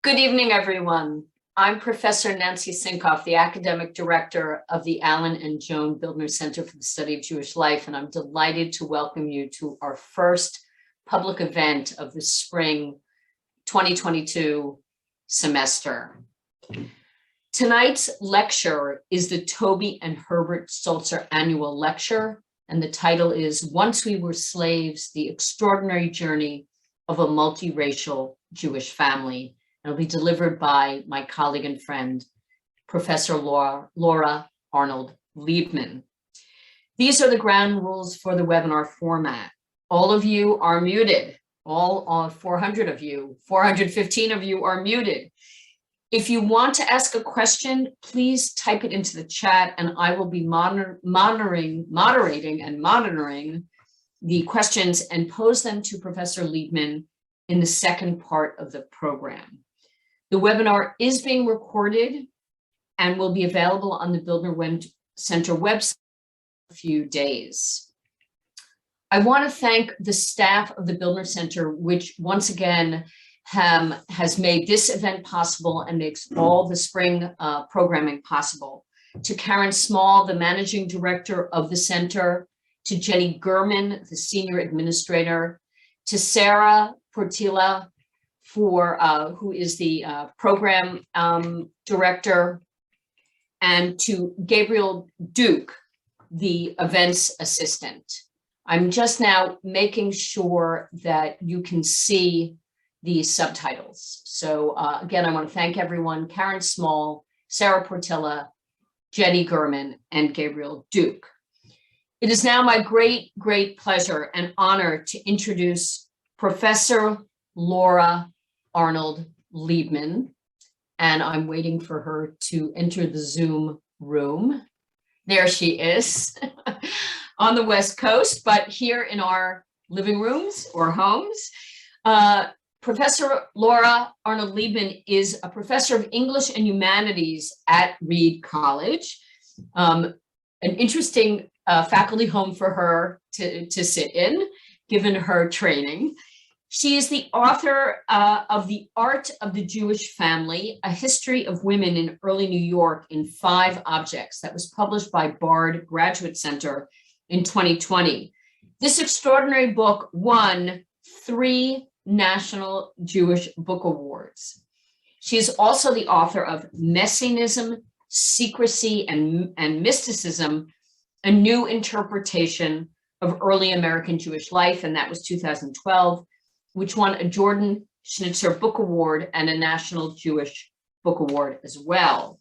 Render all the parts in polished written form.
Good evening, everyone. I'm Professor Nancy Sinkoff, the Academic Director of the Alan and Joan Bildner Center for the Study of Jewish Life, and I'm delighted to welcome you to our first public event of the spring 2022 semester. Tonight's lecture is the Toby and Herbert Stolzer Annual Lecture, and the title is Once We Were Slaves, The Extraordinary Journey of a Multiracial Jewish Family. It'll be delivered by my colleague and friend, Professor Laura Arnold Leibman. These are the ground rules for the webinar format. All of you are muted. All 400 of you, 415 of you are muted. If you want to ask a question, please type it into the chat and I will be moderating and monitoring the questions and pose them to Professor Leibman in the second part of the program. The webinar is being recorded and will be available on the Bildner Center website in a few days. I want to thank the staff of the Bildner Center, which once again has made this event possible and makes all the spring programming possible. To Karen Small, the Managing Director of the Center, to Jenny Gurman, the Senior Administrator, to Sarah Portilla, who is the program director, and to Gabriel Duke, the events assistant. I'm just now making sure that you can see the subtitles. So again, I want to thank everyone, Karen Small, Sarah Portilla, Jenny Gurman, and Gabriel Duke. It is now my great, great pleasure and honor to introduce Professor Laura Arnold Leibman, and I'm waiting for her to enter the Zoom room. There she is on the West Coast, but here in our living rooms or homes. Professor Laura Arnold Leibman is a professor of English and Humanities at Reed College, an interesting faculty home for her to sit in, given her training. She is the author of The Art of the Jewish Family, A History of Women in Early New York in 5 Objects, that was published by Bard Graduate Center in 2020. This extraordinary book won 3 National Jewish Book Awards. She is also the author of Messianism, Secrecy, and Mysticism, A New Interpretation of Early American Jewish Life, and that was 2012. Which won a Jordan Schnitzer Book Award and a National Jewish Book Award as well.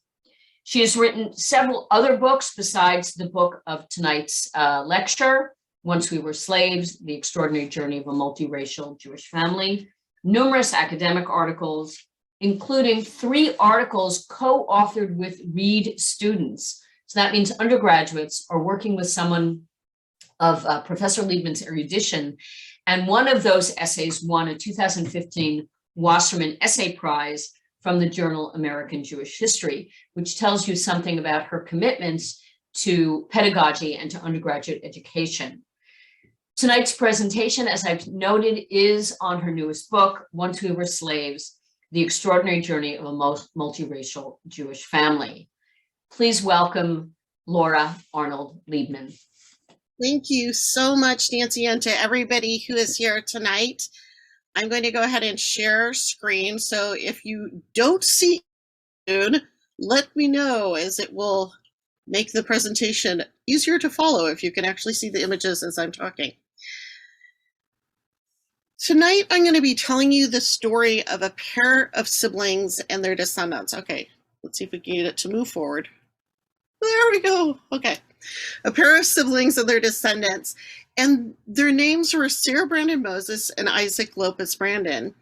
She has written several other books besides the book of tonight's lecture, Once We Were Slaves, The Extraordinary Journey of a Multiracial Jewish Family, numerous academic articles, including 3 articles co-authored with Reed students. So that means undergraduates are working with someone of Professor Leibman's erudition. And one of those essays won a 2015 Wasserman Essay Prize from the journal American Jewish History, which tells you something about her commitments to pedagogy and to undergraduate education. Tonight's presentation, as I've noted, is on her newest book, Once We Were Slaves, The Extraordinary Journey of a Multiracial Jewish Family. Please welcome Laura Arnold Leibman. Thank you so much, Nancy, and to everybody who is here tonight. I'm going to go ahead and share screen. So if you don't see it, let me know, as it will make the presentation easier to follow if you can actually see the images as I'm talking. Tonight, I'm going to be telling you the story of a pair of siblings and their descendants. Okay, let's see if we can get it to move forward. There we go. Okay. A pair of siblings and their descendants, and their names were Sarah Brandon Moses and Isaac Lopez Brandon,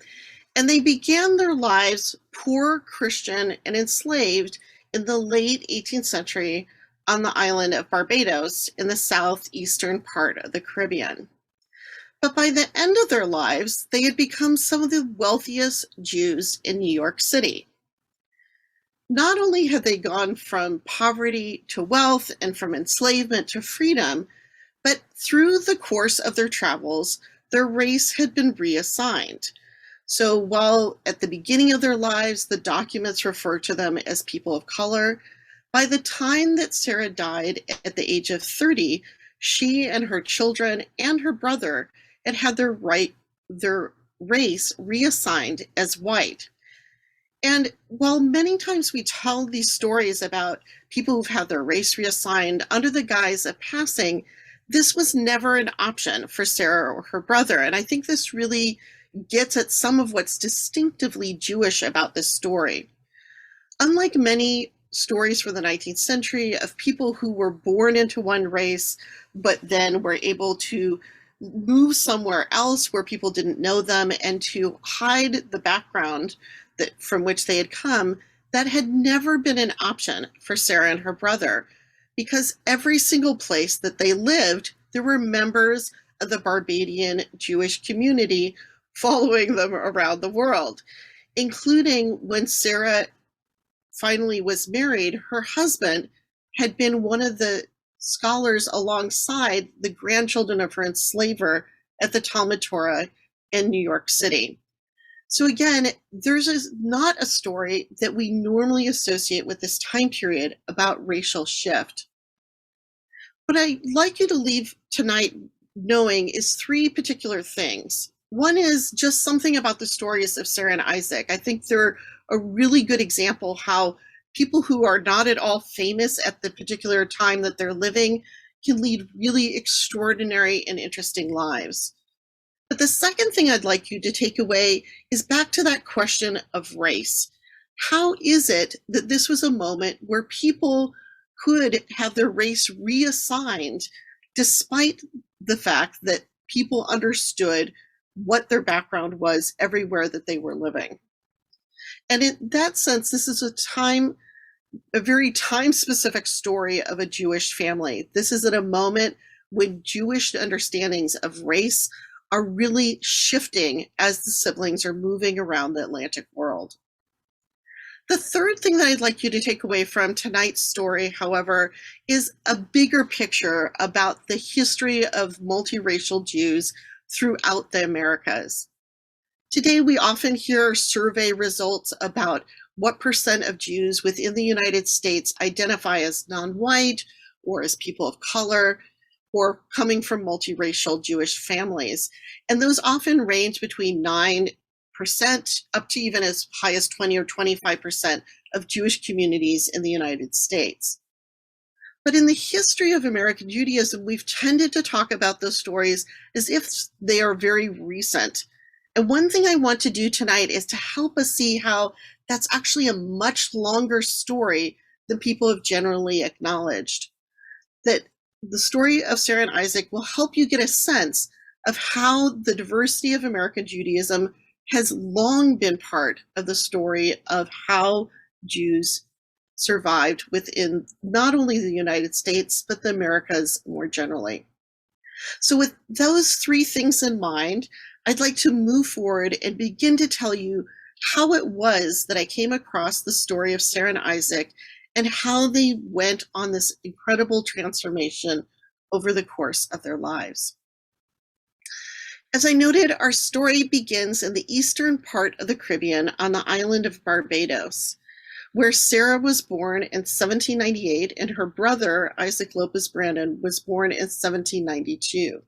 and they began their lives poor, Christian, and enslaved in the late 18th century on the island of Barbados in the southeastern part of the Caribbean. But by the end of their lives, they had become some of the wealthiest Jews in New York City. Not only had they gone from poverty to wealth and from enslavement to freedom, but through the course of their travels, their race had been reassigned. So while at the beginning of their lives, the documents refer to them as people of color, by the time that Sarah died at the age of 30, she and her children and her brother had their race reassigned as white. And while many times we tell these stories about people who've had their race reassigned under the guise of passing, this was never an option for Sarah or her brother. And I think this really gets at some of what's distinctively Jewish about this story. Unlike many stories from the 19th century of people who were born into one race, but then were able to move somewhere else where people didn't know them and to hide the background from which they had come, that had never been an option for Sarah and her brother, because every single place that they lived, there were members of the Barbadian Jewish community following them around the world, including when Sarah finally was married, her husband had been one of the scholars alongside the grandchildren of her enslaver at the Talmud Torah in New York City. So again, there's not a story that we normally associate with this time period about racial shift. What I'd like you to leave tonight knowing is three particular things. One is just something about the stories of Sarah and Isaac. I think they're a really good example how people who are not at all famous at the particular time that they're living can lead really extraordinary and interesting lives. But the second thing I'd like you to take away is back to that question of race. How is it that this was a moment where people could have their race reassigned despite the fact that people understood what their background was everywhere that they were living? And in that sense, this is a very time-specific story of a Jewish family. This is at a moment when Jewish understandings of race are really shifting as the siblings are moving around the Atlantic world. The third thing that I'd like you to take away from tonight's story, however, is a bigger picture about the history of multiracial Jews throughout the Americas. Today, we often hear survey results about what percent of Jews within the United States identify as non-white or as people of color, or coming from multiracial Jewish families. And those often range between 9% up to even as high as 20 or 25% of Jewish communities in the United States. But in the history of American Judaism, we've tended to talk about those stories as if they are very recent. And one thing I want to do tonight is to help us see how that's actually a much longer story than people have generally acknowledged. That the story of Sarah and Isaac will help you get a sense of how the diversity of American Judaism has long been part of the story of how Jews survived within not only the United States, but the Americas more generally. So with those three things in mind, I'd like to move forward and begin to tell you how it was that I came across the story of Sarah and Isaac and how they went on this incredible transformation over the course of their lives. As I noted, our story begins in the eastern part of the Caribbean on the island of Barbados, where Sarah was born in 1798 and her brother, Isaac Lopez Brandon, was born in 1792.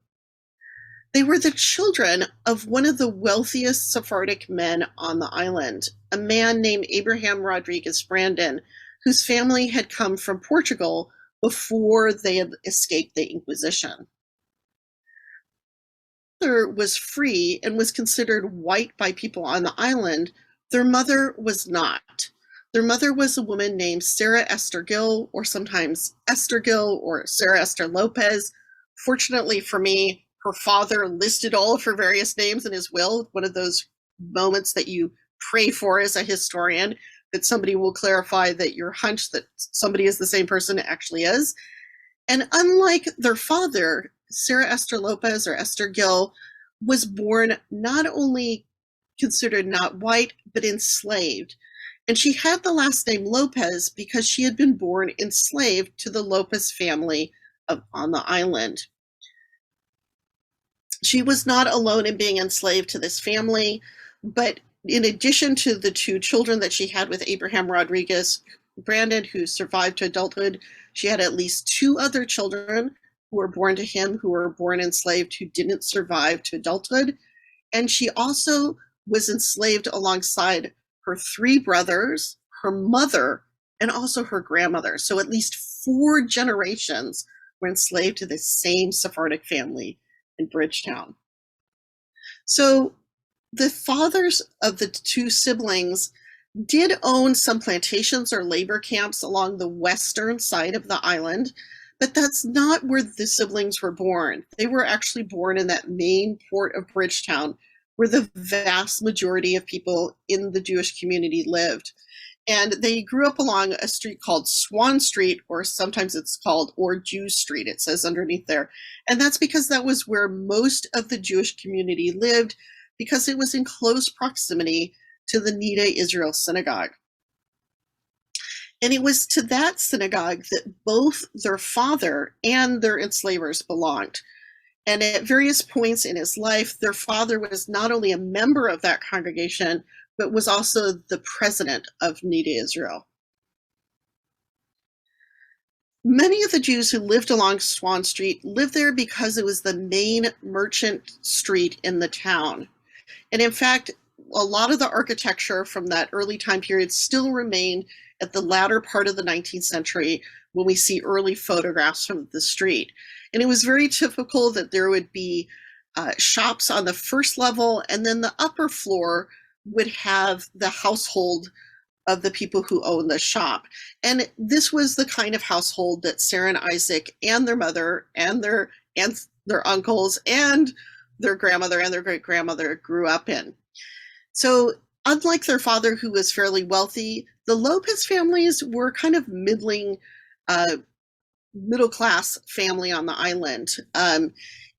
They were the children of one of the wealthiest Sephardic men on the island, a man named Abraham Rodriguez Brandon, whose family had come from Portugal before they had escaped the Inquisition. Their father was free and was considered white by people on the island. Their mother was not. Their mother was a woman named Sarah Esther Gill, or sometimes Esther Gill, or Sarah Esther Lopez. Fortunately for me, her father listed all of her various names in his will, one of those moments that you pray for as a historian, that somebody will clarify that your hunch that somebody is the same person actually is. And unlike their father, Sarah Esther Lopez, or Esther Gill, was born not only considered not white, but enslaved. And she had the last name Lopez because she had been born enslaved to the Lopez family on the island. She was not alone in being enslaved to this family. But in addition to the two children that she had with Abraham Rodriguez, Brandon, who survived to adulthood, she had at least two other children who were born to him, who were born enslaved, who didn't survive to adulthood. And she also was enslaved alongside her three brothers, her mother, and also her grandmother. So at least 4 generations were enslaved to the same Sephardic family in Bridgetown. So the fathers of the two siblings did own some plantations or labor camps along the western side of the island, but that's not where the siblings were born. They were actually born in that main port of Bridgetown, where the vast majority of people in the Jewish community lived. And they grew up along a street called Swan Street, or sometimes it's called Or Jew Street, it says underneath there. And that's because that was where most of the Jewish community lived, because it was in close proximity to the Nida Israel synagogue. And it was to that synagogue that both their father and their enslavers belonged. And at various points in his life, their father was not only a member of that congregation, but was also the president of Nida Israel. Many of the Jews who lived along Swan Street lived there because it was the main merchant street in the town. And in fact, a lot of the architecture from that early time period still remained at the latter part of the 19th century when we see early photographs from the street. And it was very typical that there would be shops on the first level, and then the upper floor would have the household of the people who owned the shop. And this was the kind of household that Sarah and Isaac and their mother and their uncles and their grandmother and their great-grandmother grew up in. So unlike their father, who was fairly wealthy, the Lopez families were kind of middling, middle-class family on the island.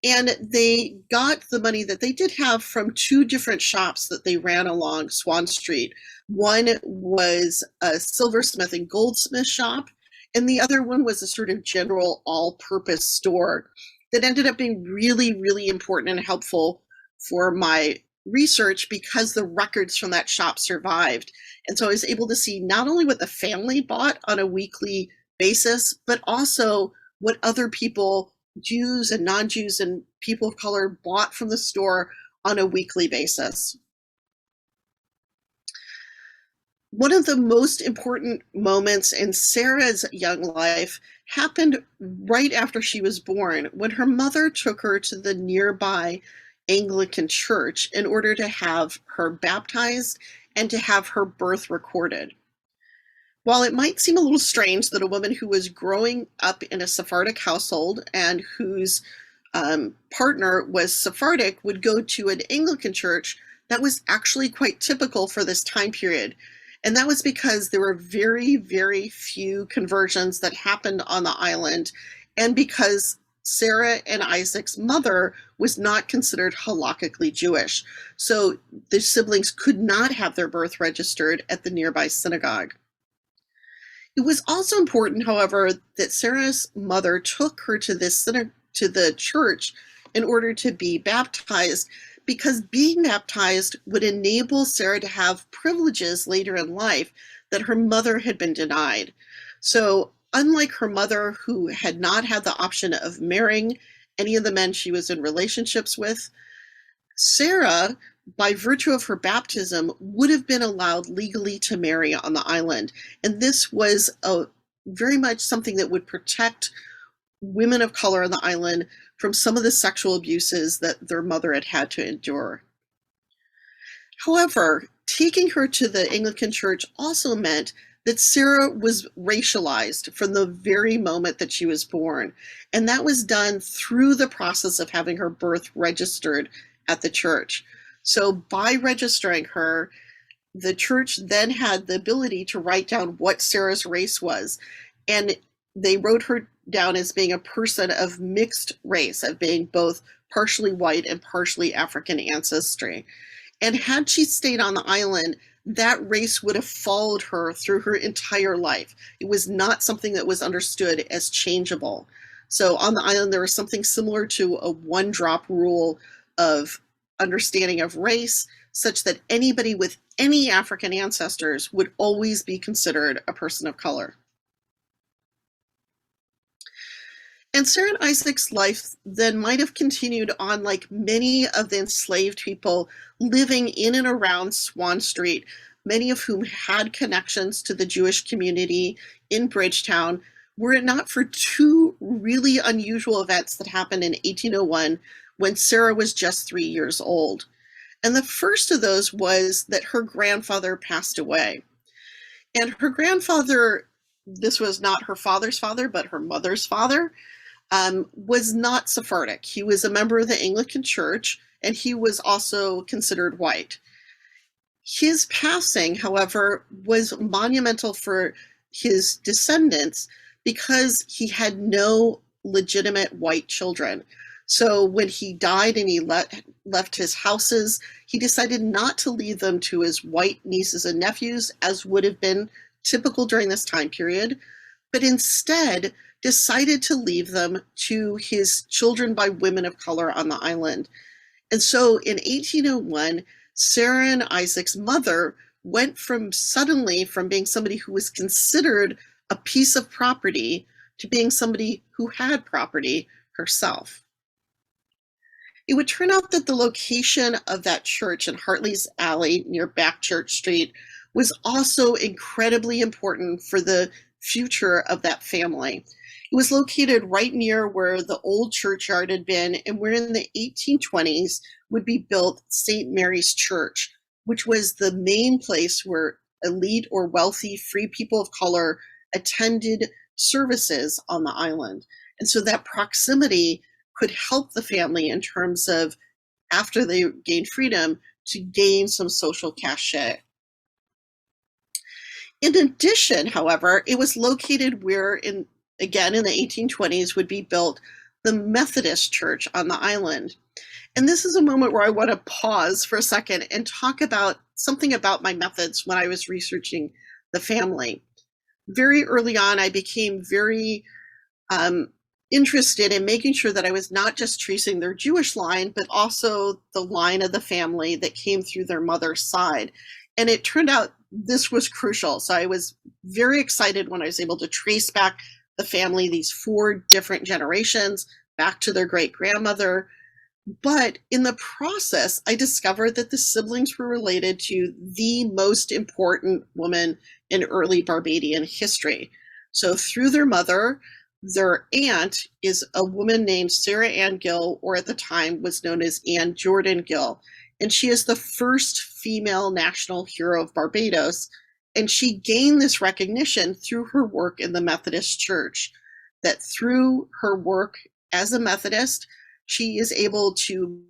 And they got the money that they did have from 2 different shops that they ran along Swan Street. One was a silversmith and goldsmith shop, and the other one was a sort of general all-purpose store that ended up being really, really important and helpful for my research because the records from that shop survived. And so I was able to see not only what the family bought on a weekly basis, but also what other people, Jews and non-Jews and people of color, bought from the store on a weekly basis. One of the most important moments in Sarah's young life happened right after she was born, when her mother took her to the nearby Anglican church in order to have her baptized and to have her birth recorded. While it might seem a little strange that a woman who was growing up in a Sephardic household and whose partner was Sephardic would go to an Anglican church, that was actually quite typical for this time period. And that was because there were very, very few conversions that happened on the island, and because Sarah and Isaac's mother was not considered halakhically Jewish. So the siblings could not have their birth registered at the nearby synagogue. It was also important, however, that Sarah's mother took her to the church in order to be baptized, because being baptized would enable Sarah to have privileges later in life that her mother had been denied. So unlike her mother, who had not had the option of marrying any of the men she was in relationships with, Sarah, by virtue of her baptism, would have been allowed legally to marry on the island. And this was very much something that would protect women of color on the island from some of the sexual abuses that their mother had had to endure. However, taking her to the Anglican church also meant that Sarah was racialized from the very moment that she was born. And that was done through the process of having her birth registered at the church. So by registering her, the church then had the ability to write down what Sarah's race was. And they wrote her down as being a person of mixed race, of being both partially white and partially African ancestry. And had she stayed on the island, that race would have followed her through her entire life. It was not something that was understood as changeable. So on the island, there was something similar to a one-drop rule of understanding of race, such that anybody with any African ancestors would always be considered a person of color. And Sarah and Isaac's life then might have continued on like many of the enslaved people living in and around Swan Street, many of whom had connections to the Jewish community in Bridgetown, were it not for two really unusual events that happened in 1801 when Sarah was just 3 years old. And the first of those was that her grandfather passed away. And her grandfather, this was not her father's father, but her mother's father, was not Sephardic. He was a member of the Anglican Church, and he was also considered white. His passing, however, was monumental for his descendants because he had no legitimate white children. So when he died and he left his houses, he decided not to leave them to his white nieces and nephews, as would have been typical during this time period, but instead decided to leave them to his children by women of color on the island. And so in 1801, Sarah and Isaac's mother went suddenly from being somebody who was considered a piece of property to being somebody who had property herself. It would turn out that the location of that church in Hartley's Alley near Backchurch Street was also incredibly important for the future of that family. It was located right near where the old churchyard had been, and where in the 1820s would be built St. Mary's Church, which was the main place where elite or wealthy free people of color attended services on the island. And so that proximity could help the family in terms of, after they gained freedom, to gain some social cachet. In addition, however, it was located where, again in the 1820s, would be built the Methodist Church on the island. And this is a moment where I want to pause for a second and talk about something about my methods when I was researching the family. Very early on, I became very interested in making sure that I was not just tracing their Jewish line, but also the line of the family that came through their mother's side. And it turned out this was crucial. So I was very excited when I was able to trace back the family, these 4 different generations, back to their great-grandmother. But in the process, I discovered that the siblings were related to the most important woman in early Barbadian history. So through their mother, their aunt is a woman named Sarah Ann Gill, or at the time was known as Ann Jordan Gill. And she is the first female national hero of Barbados. And she gained this recognition through her work in the Methodist Church, that through her work as a Methodist, she is able to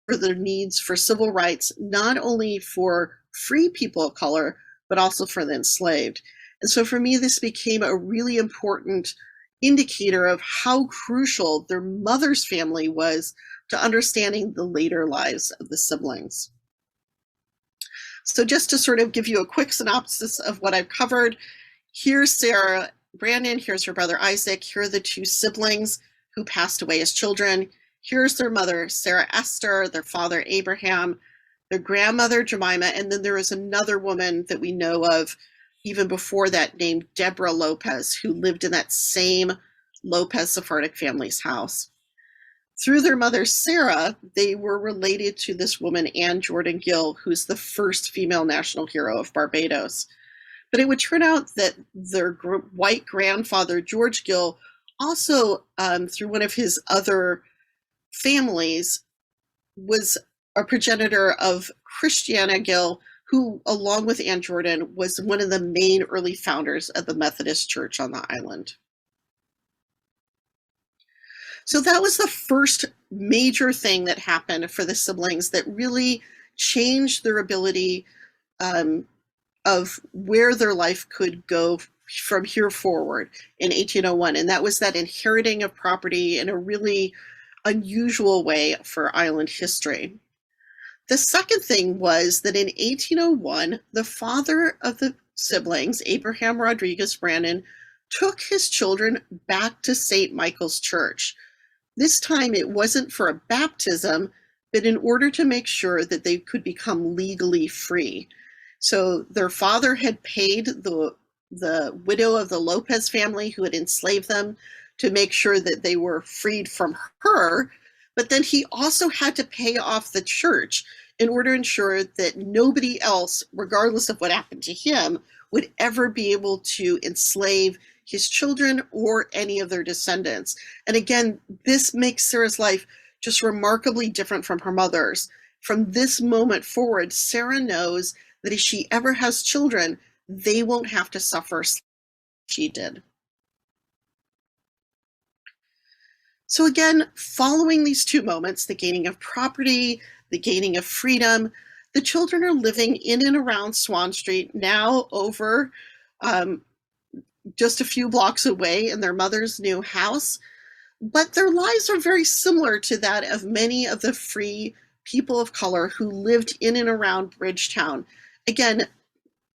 for the needs for civil rights, not only for free people of color, but also for the enslaved. And so for me, this became a really important indicator of how crucial their mother's family was to understanding the later lives of the siblings. So just to sort of give you a quick synopsis of what I've covered, here's Sarah Brandon, here's her brother Isaac, here are the 2 siblings who passed away as children. Here's their mother, Sarah Esther, their father, Abraham, their grandmother, Jemima, and then there was another woman that we know of even before that named Deborah Lopez, who lived in that same Lopez Sephardic family's house. Through their mother, Sarah, they were related to this woman, Ann Jordan Gill, who's the first female national hero of Barbados. But it would turn out that their white grandfather, George Gill, also, through one of his other families, was a progenitor of Christiana Gill, who, along with Ann Jordan, was one of the main early founders of the Methodist Church on the island. So that was the first major thing that happened for the siblings that really changed their ability of where their life could go from here forward in 1801. And that was that inheriting of property in a really unusual way for island history. The second thing was that in 1801, the father of the siblings, Abraham Rodriguez Brandon, took his children back to St. Michael's Church. This time it wasn't for a baptism, but in order to make sure that they could become legally free. So their father had paid the widow of the Lopez family who had enslaved them to make sure that they were freed from her, but then he also had to pay off the church in order to ensure that nobody else, regardless of what happened to him, would ever be able to enslave his children or any of their descendants. And again, this makes Sarah's life just remarkably different from her mother's. From this moment forward, Sarah knows that if she ever has children, they won't have to suffer as she did. So again, following these two moments, the gaining of property, the gaining of freedom, the children are living in and around Swan Street, now over just a few blocks away in their mother's new house. But their lives are very similar to that of many of the free people of color who lived in and around Bridgetown. Again,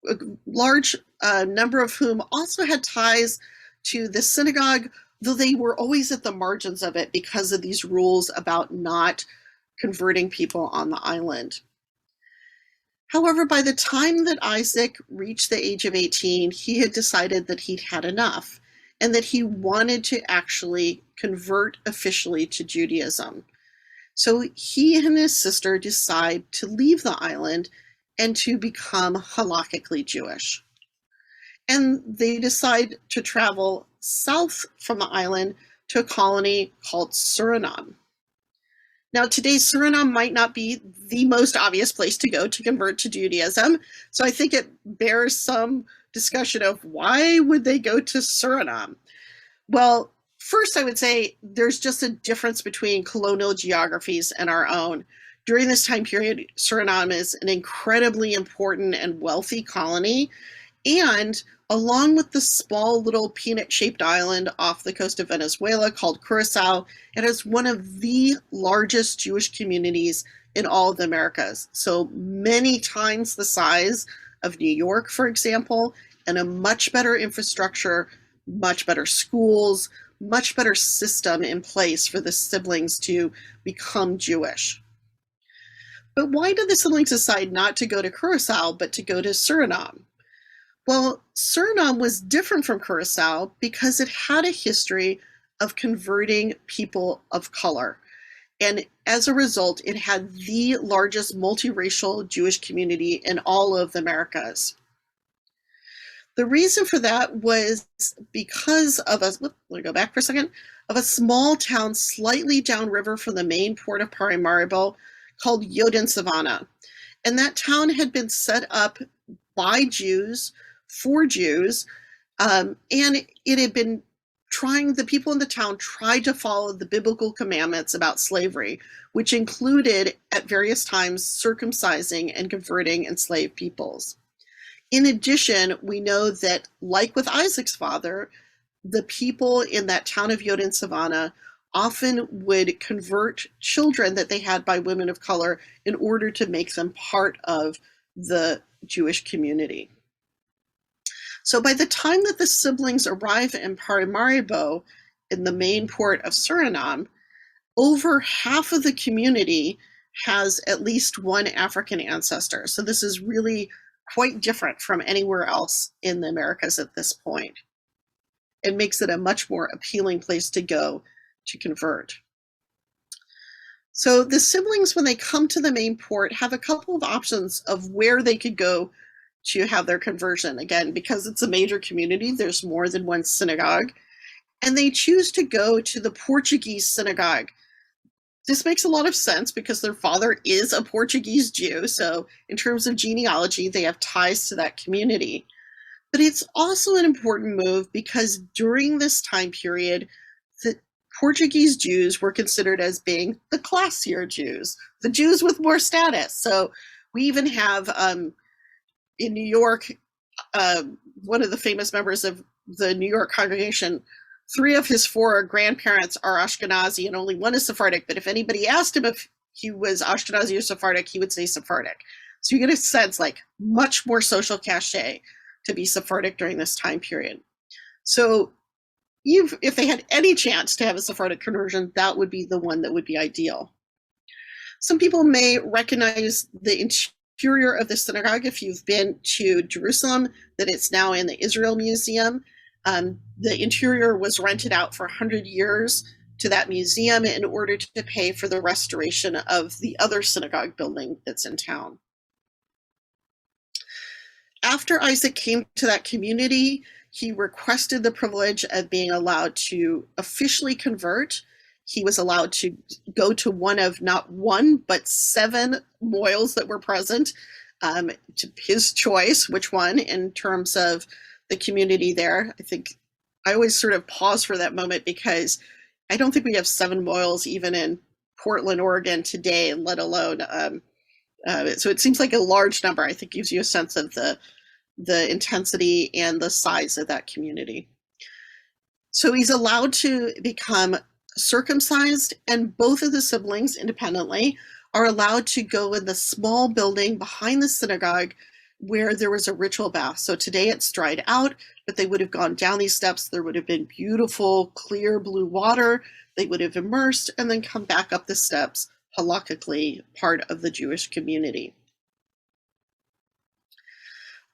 a large number of whom also had ties to the synagogue, though they were always at the margins of it because of these rules about not converting people on the island. However, by the time that Isaac reached the age of 18, he had decided that he'd had enough and that he wanted to actually convert officially to Judaism. So he and his sister decide to leave the island and to become halakhically Jewish. And they decide to travel south from the island to a colony called Suriname. Now, today, Suriname might not be the most obvious place to go to convert to Judaism, so I think it bears some discussion of why would they go to Suriname? Well, first, I would say there's just a difference between colonial geographies and our own. During this time period, Suriname is an incredibly important and wealthy colony, and along with the small little peanut-shaped island off the coast of Venezuela called Curacao, it has one of the largest Jewish communities in all of the Americas. So many times the size of New York, for example, and a much better infrastructure, much better schools, much better system in place for the siblings to become Jewish. But why did the siblings decide not to go to Curacao, but to go to Suriname? Well, Suriname was different from Curacao because it had a history of converting people of color. And as a result, it had the largest multiracial Jewish community in all of the Americas. The reason for that was because of let me go back for a second, of a small town slightly downriver from the main port of Paramaribo called Yoden Savannah. And that town had been set up by Jews for Jews, and it had been the people in the town tried to follow the biblical commandments about slavery, which included at various times circumcising and converting enslaved peoples. In addition, we know that, like with Isaac's father, the people in that town of Yoden Savannah often would convert children that they had by women of color in order to make them part of the Jewish community. So by the time that the siblings arrive in Paramaribo, in the main port of Suriname, over half of the community has at least one African ancestor. So this is really quite different from anywhere else in the Americas at this point. It makes it a much more appealing place to go to convert. So the siblings, when they come to the main port, have a couple of options of where they could go to have their conversion. Again, because it's a major community, there's more than one synagogue, and they choose to go to the Portuguese synagogue. This makes a lot of sense because their father is a Portuguese Jew, so in terms of genealogy, they have ties to that community. But it's also an important move because during this time period, the Portuguese Jews were considered as being the classier Jews, the Jews with more status. So we even have in New York, one of the famous members of the New York congregation, 3 of his 4 grandparents are Ashkenazi and only one is Sephardic. But if anybody asked him if he was Ashkenazi or Sephardic, he would say Sephardic. So you get a sense like much more social cachet to be Sephardic during this time period. So if they had any chance to have a Sephardic conversion, that would be the one that would be ideal. Some people may recognize the interior of the synagogue if you've been to Jerusalem, that it's now in the Israel Museum. The interior was rented out for 100 years to that museum in order to pay for the restoration of the other synagogue building that's in town. After Isaac came to that community, he requested the privilege of being allowed to officially convert. He was allowed to go to one of not one, but 7 mohels that were present, to his choice, which one in terms of the community there. I think I always sort of pause for that moment because I don't think we have 7 mohels even in Portland, Oregon today, let alone, so it seems like a large number. I think gives you a sense of the intensity and the size of that community. So he's allowed to become circumcised, and both of the siblings independently are allowed to go in the small building behind the synagogue where there was a ritual bath. So today it's dried out, but they would have gone down these steps. There would have been beautiful, clear blue water. They would have immersed and then come back up the steps, halakhically part of the Jewish community.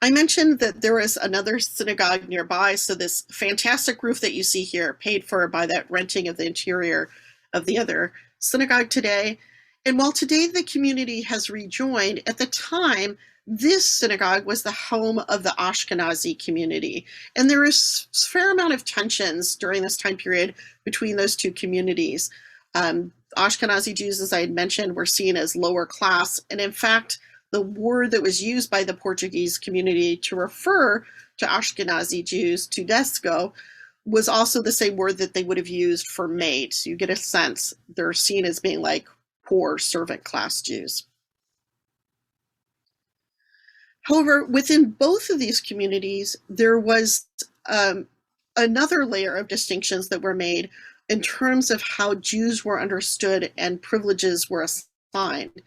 I mentioned that there was another synagogue nearby, so this fantastic roof that you see here, paid for by that renting of the interior of the other synagogue today. And while today the community has rejoined, at the time, this synagogue was the home of the Ashkenazi community. And there is a fair amount of tensions during this time period between those two communities. Ashkenazi Jews, as I had mentioned, were seen as lower class, and in fact, the word that was used by the Portuguese community to refer to Ashkenazi Jews, tudesco, was also the same word that they would have used for maid. So you get a sense they're seen as being like poor servant class Jews. However, within both of these communities, there was another layer of distinctions that were made in terms of how Jews were understood and privileges were assigned.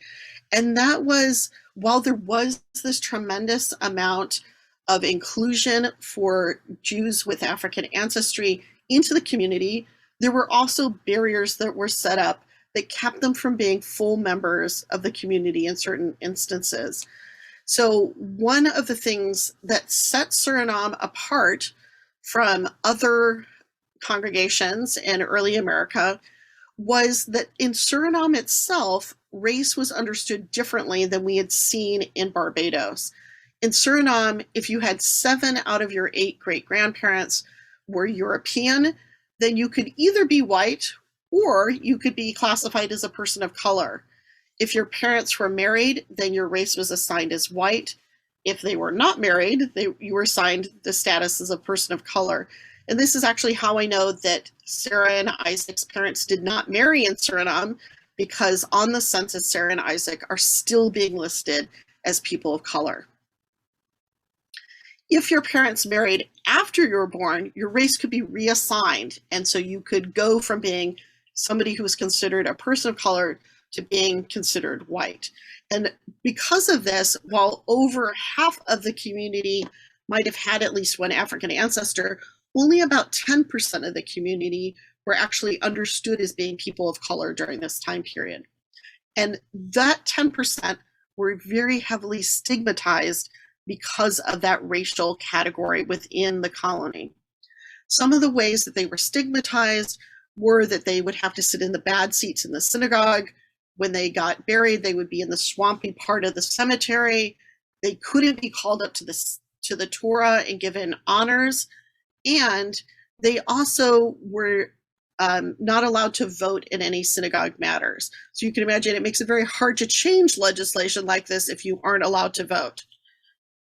And that was, while there was this tremendous amount of inclusion for Jews with African ancestry into the community, there were also barriers that were set up that kept them from being full members of the community in certain instances. So one of the things that set Suriname apart from other congregations in early America was that in Suriname itself, race was understood differently than we had seen in Barbados. In Suriname, if you had 7 out of your 8 great-grandparents were European, then you could either be white or you could be classified as a person of color. If your parents were married, then your race was assigned as white. If they were not married, you were assigned the status as a person of color. And this is actually how I know that Sarah and Isaac's parents did not marry in Suriname, because on the census, Sarah and Isaac are still being listed as people of color. If your parents married after you were born, your race could be reassigned. And so you could go from being somebody who was considered a person of color to being considered white. And because of this, while over half of the community might have had at least one African ancestor, only about 10% of the community were actually understood as being people of color during this time period. And that 10% were very heavily stigmatized because of that racial category within the colony. Some of the ways that they were stigmatized were that they would have to sit in the bad seats in the synagogue. When they got buried, they would be in the swampy part of the cemetery. They couldn't be called up to the Torah and given honors. And they also were not allowed to vote in any synagogue matters. So you can imagine it makes it very hard to change legislation like this if you aren't allowed to vote.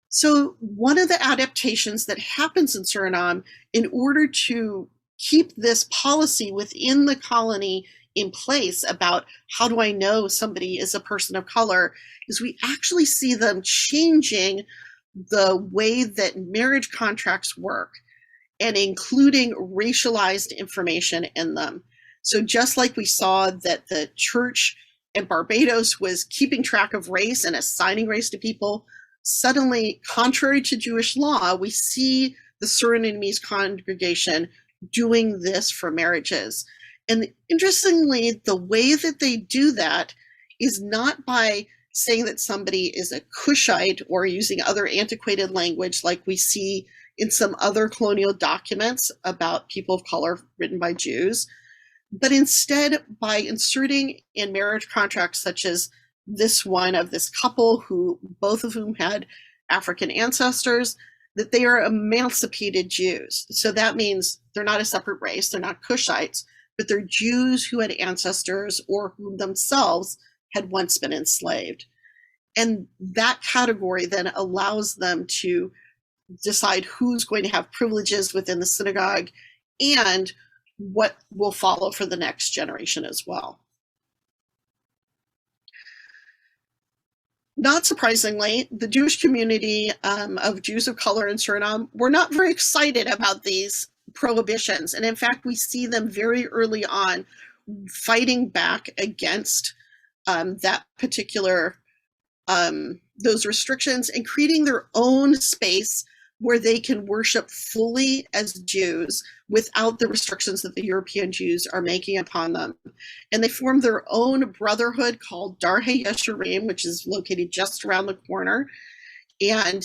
So one of the adaptations that happens in Suriname in order to keep this policy within the colony in place about how do I know somebody is a person of color is we actually see them changing the way that marriage contracts work and including racialized information in them. So just like we saw that the church in Barbados was keeping track of race and assigning race to people, suddenly, contrary to Jewish law, we see the Surinamese congregation doing this for marriages. And interestingly, the way that they do that is not by saying that somebody is a Cushite or using other antiquated language like we see in some other colonial documents about people of color written by Jews, but instead by inserting in marriage contracts such as this one of this couple who both of whom had African ancestors, that they are emancipated Jews. So that means they're not a separate race, they're not Cushites, but they're Jews who had ancestors or who themselves had once been enslaved. And that category then allows them to decide who's going to have privileges within the synagogue and what will follow for the next generation as well. Not surprisingly, the Jewish community of Jews of color in Suriname were not very excited about these prohibitions. And in fact, we see them very early on fighting back against that particular, those restrictions and creating their own space where they can worship fully as Jews without the restrictions that the European Jews are making upon them. And they formed their own brotherhood called Darhei Yeshurim, which is located just around the corner. And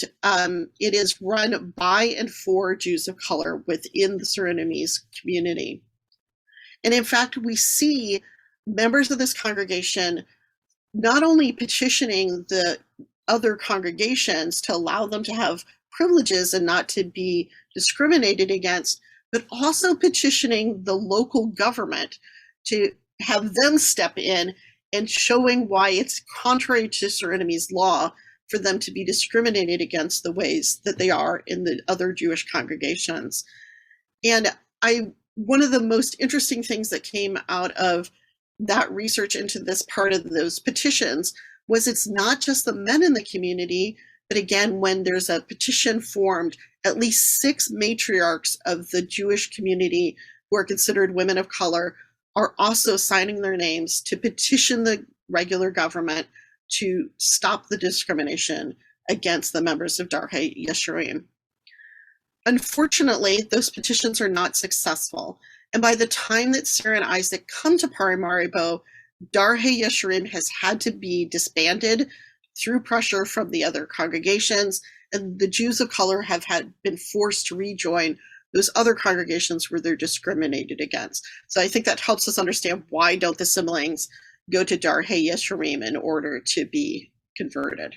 it is run by and for Jews of color within the Surinamese community. And in fact, we see members of this congregation not only petitioning the other congregations to allow them to have privileges and not to be discriminated against, but also petitioning the local government to have them step in and showing why it's contrary to Surinamese law for them to be discriminated against the ways that they are in the other Jewish congregations. And one of the most interesting things that came out of that research into this part of those petitions was it's not just the men in the community, but again, when there's a petition formed, at least 6 matriarchs of the Jewish community who are considered women of color are also signing their names to petition the regular government to stop the discrimination against the members of Darhei Yeshurim. Unfortunately, those petitions are not successful. And by the time that Sarah and Isaac come to Paramaribo, Darhei Yeshurim has had to be disbanded through pressure from the other congregations, and the Jews of color have been forced to rejoin those other congregations where they're discriminated against. So I think that helps us understand why don't the siblings go to Darhei Yeshurim in order to be converted.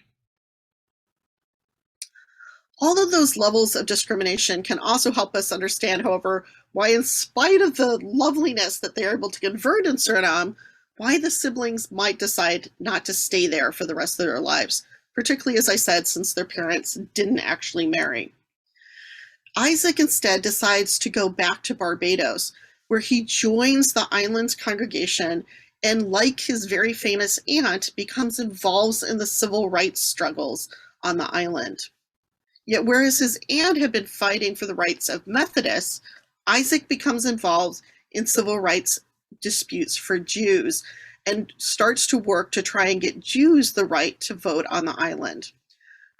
All of those levels of discrimination can also help us understand, however, why in spite of the loveliness that they're able to convert in Suriname, why the siblings might decide not to stay there for the rest of their lives, particularly, as I said, since their parents didn't actually marry. Isaac instead decides to go back to Barbados, where he joins the island's congregation and, like his very famous aunt, becomes involved in the civil rights struggles on the island. Yet whereas his aunt had been fighting for the rights of Methodists, Isaac becomes involved in civil rights disputes for Jews and starts to work to try and get Jews the right to vote on the island.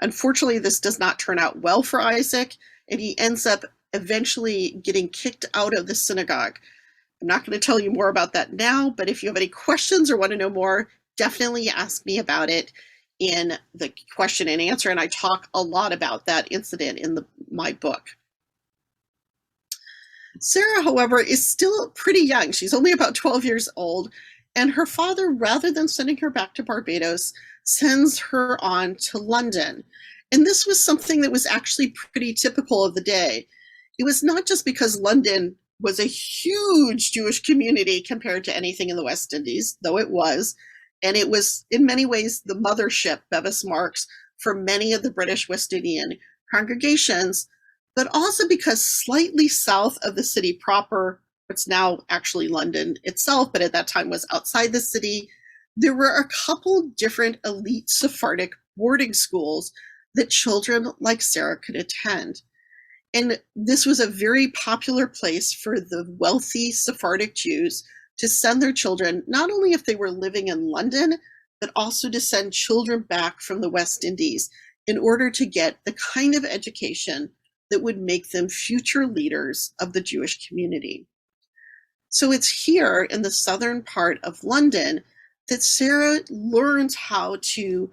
Unfortunately, this does not turn out well for Isaac, and he ends up eventually getting kicked out of the synagogue. I'm not going to tell you more about that now, but if you have any questions or want to know more, definitely ask me about it in the question and answer, and I talk a lot about that incident in my book. Sarah, however, is still pretty young. She's only about 12 years old, and her father, rather than sending her back to Barbados, sends her on to London. And this was something that was actually pretty typical of the day. It was not just because London was a huge Jewish community compared to anything in the West Indies, though it was, and it was in many ways the mothership, Bevis marks, for many of the British West Indian congregations, but also because slightly south of the city proper, it's now actually London itself, but at that time was outside the city, there were a couple different elite Sephardic boarding schools that children like Sarah could attend. And this was a very popular place for the wealthy Sephardic Jews to send their children, not only if they were living in London, but also to send children back from the West Indies in order to get the kind of education that would make them future leaders of the Jewish community. So it's here in the southern part of London that Sarah learns how to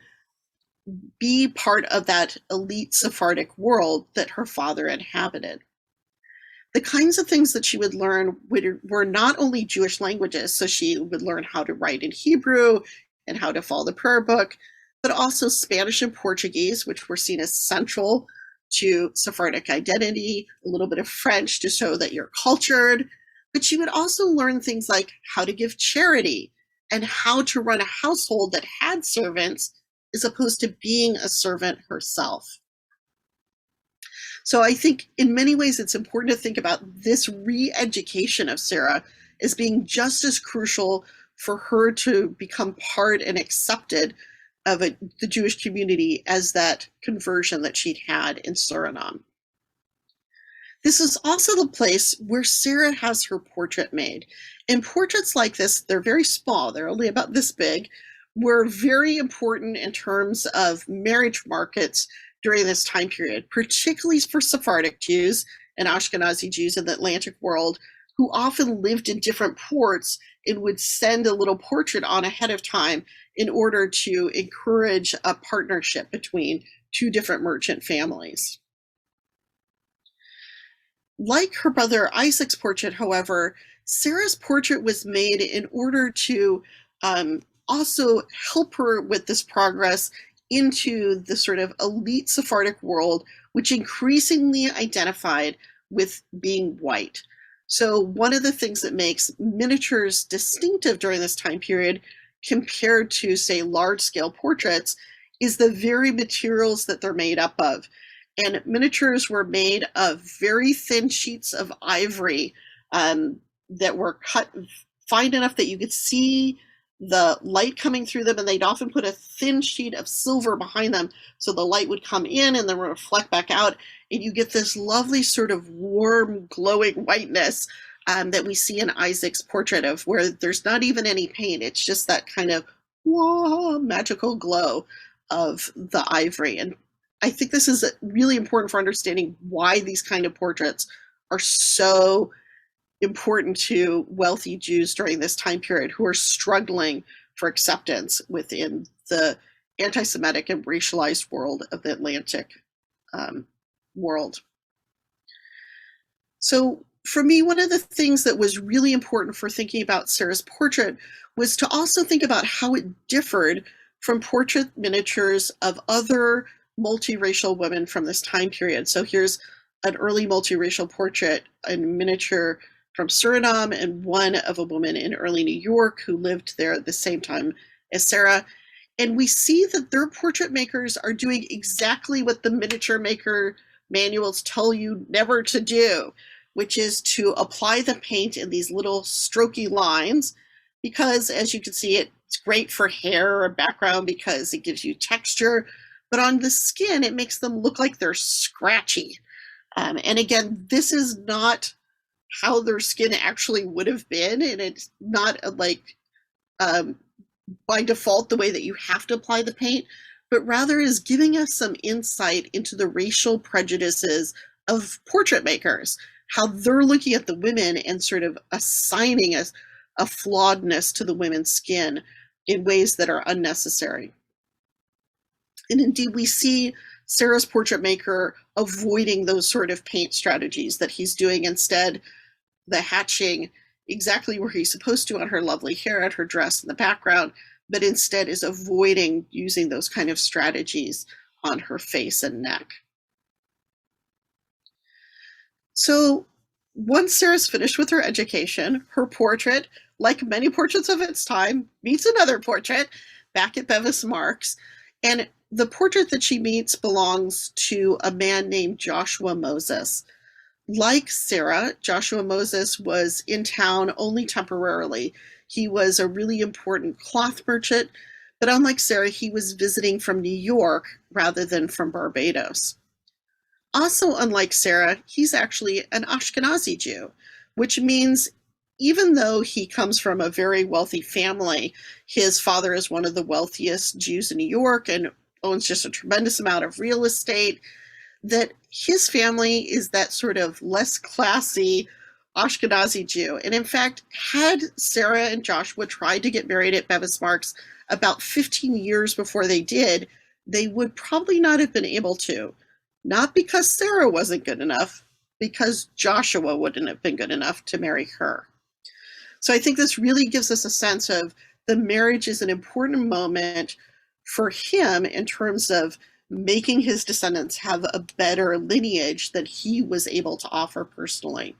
be part of that elite Sephardic world that her father inhabited. The kinds of things that she would learn were not only Jewish languages, so she would learn how to write in Hebrew and how to follow the prayer book, but also Spanish and Portuguese, which were seen as central to Sephardic identity, a little bit of French to show that you're cultured. But she would also learn things like how to give charity and how to run a household that had servants as opposed to being a servant herself. So I think in many ways it's important to think about this re-education of Sarah as being just as crucial for her to become part and accepted of the Jewish community as that conversion that she'd had in Suriname. This is also the place where Sarah has her portrait made. And portraits like this, they're very small, they're only about this big, were very important in terms of marriage markets during this time period, particularly for Sephardic Jews and Ashkenazi Jews in the Atlantic world, who often lived in different ports and would send a little portrait on ahead of time in order to encourage a partnership between two different merchant families. Like her brother Isaac's portrait, however, Sarah's portrait was made in order to also help her with this progress into the sort of elite Sephardic world, which increasingly identified with being white. So one of the things that makes miniatures distinctive during this time period compared to, say, large-scale portraits is the very materials that they're made up of. And miniatures were made of very thin sheets of ivory that were cut fine enough that you could see the light coming through them, and they'd often put a thin sheet of silver behind them so the light would come in and then reflect back out, and you get this lovely sort of warm, glowing whiteness that we see in Isaac's portrait of, where there's not even any paint. It's just that kind of magical glow of the ivory. And I think this is really important for understanding why these kind of portraits are so important to wealthy Jews during this time period who are struggling for acceptance within the anti-Semitic and racialized world of the Atlantic world. So for me, one of the things that was really important for thinking about Sarah's portrait was to also think about how it differed from portrait miniatures of other multiracial women from this time period. So here's an early multiracial portrait in miniature from Suriname and one of a woman in early New York who lived there at the same time as Sarah. And we see that their portrait makers are doing exactly what the miniature maker manuals tell you never to do, which is to apply the paint in these little strokey lines, because as you can see, it's great for hair or background because it gives you texture, but on the skin, it makes them look like they're scratchy. And again, this is not how their skin actually would have been, and it's not like by default the way that you have to apply the paint, but rather is giving us some insight into the racial prejudices of portrait makers, how they're looking at the women and sort of assigning a flawedness to the women's skin in ways that are unnecessary. And indeed, we see Sarah's portrait maker avoiding those sort of paint strategies that he's doing, instead the hatching exactly where he's supposed to on her lovely hair and her dress in the background, but instead is avoiding using those kind of strategies on her face and neck. So once Sarah's finished with her education, her portrait, like many portraits of its time, meets another portrait back at Bevis Marks. And the portrait that she meets belongs to a man named Joshua Moses. Like Sarah, Joshua Moses was in town only temporarily. He was a really important cloth merchant, but unlike Sarah, he was visiting from New York rather than from Barbados. Also, unlike Sarah, he's actually an Ashkenazi Jew, which means even though he comes from a very wealthy family, his father is one of the wealthiest Jews in New York and owns just a tremendous amount of real estate, that his family is that sort of less classy, Ashkenazi Jew. And in fact, had Sarah and Joshua tried to get married at Bevis Marks about 15 years before they did, they would probably not have been able to. Not because Sarah wasn't good enough, because Joshua wouldn't have been good enough to marry her. So I think this really gives us a sense of the marriage is an important moment for him in terms of making his descendants have a better lineage that he was able to offer personally.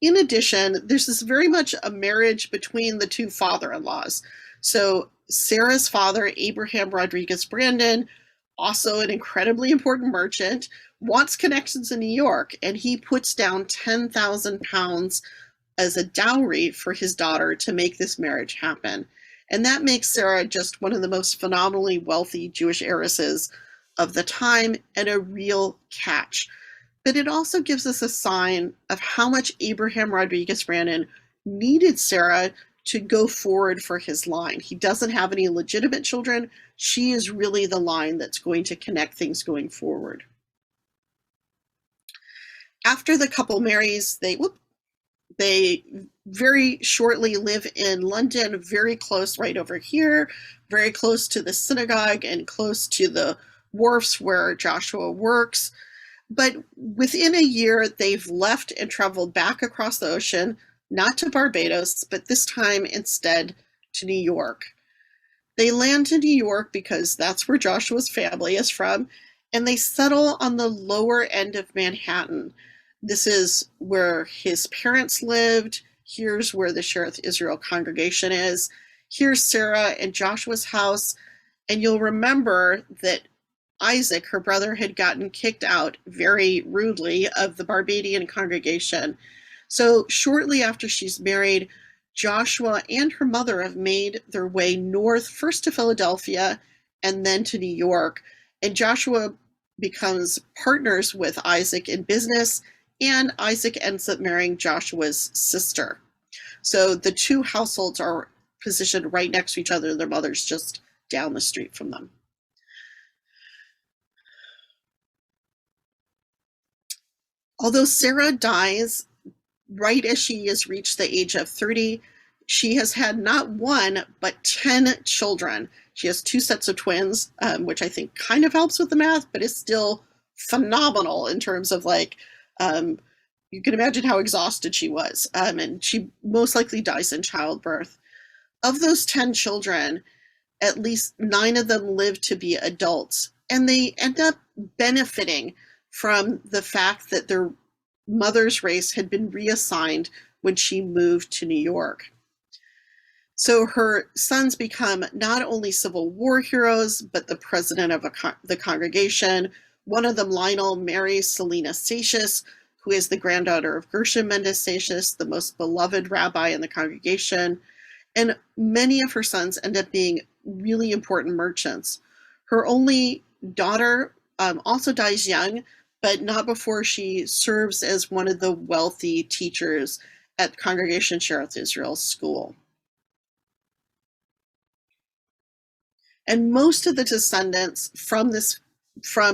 In addition, there's this very much a marriage between the two father-in-laws. So Sarah's father, Abraham Rodriguez Brandon, also an incredibly important merchant, wants connections in New York, and he puts down 10,000 pounds as a dowry for his daughter to make this marriage happen. And that makes Sarah just one of the most phenomenally wealthy Jewish heiresses of the time and a real catch. But it also gives us a sign of how much Abraham Rodriguez Brandon needed Sarah to go forward for his line. He doesn't have any legitimate children. She is really the line that's going to connect things going forward. After the couple marries, they very shortly live in London, very close right over here, very close to the synagogue and close to the wharfs where Joshua works. But within a year, they've left and traveled back across the ocean, not to Barbados, but this time instead to New York. They land in New York because that's where Joshua's family is from, and they settle on the lower end of Manhattan. This is where his parents lived. Here's where the Shearith Israel congregation is. Here's Sarah and Joshua's house. And you'll remember that Isaac, her brother, had gotten kicked out very rudely of the Barbadian congregation. So shortly after she's married, Joshua and her mother have made their way north, first to Philadelphia and then to New York. And Joshua becomes partners with Isaac in business, and Isaac ends up marrying Joshua's sister. So the two households are positioned right next to each other, and their mother's just down the street from them. Although Sarah dies right as she has reached the age of 30, she has had not one, but 10 children. She has 2 sets of twins, which I think kind of helps with the math, but is still phenomenal in terms of you can imagine how exhausted she was. And she most likely dies in childbirth. Of those 10 children, at least 9 of them live to be adults, and they end up benefiting from the fact that their mother's race had been reassigned when she moved to New York. So her sons become not only Civil War heroes, but the president of the congregation. One of them, Lionel, marries Selina Satius, who is the granddaughter of Gershom Mendes Satius, the most beloved rabbi in the congregation. And many of her sons end up being really important merchants. Her only daughter also dies young, but not before she serves as one of the wealthy teachers at Congregation Shearith Israel School. And most of the descendants from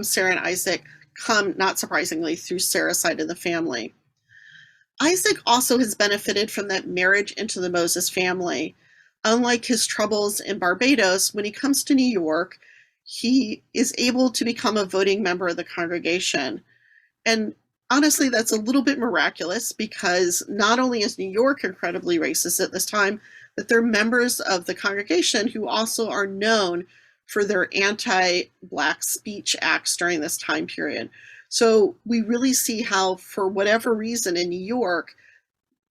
Sarah and Isaac come, not surprisingly, through Sarah's side of the family. Isaac also has benefited from that marriage into the Moses family. Unlike his troubles in Barbados, when he comes to New York, he is able to become a voting member of the congregation. And honestly, that's a little bit miraculous because not only is New York incredibly racist at this time, but they're members of the congregation who also are known for their anti-Black speech acts during this time period. So we really see how, for whatever reason in New York,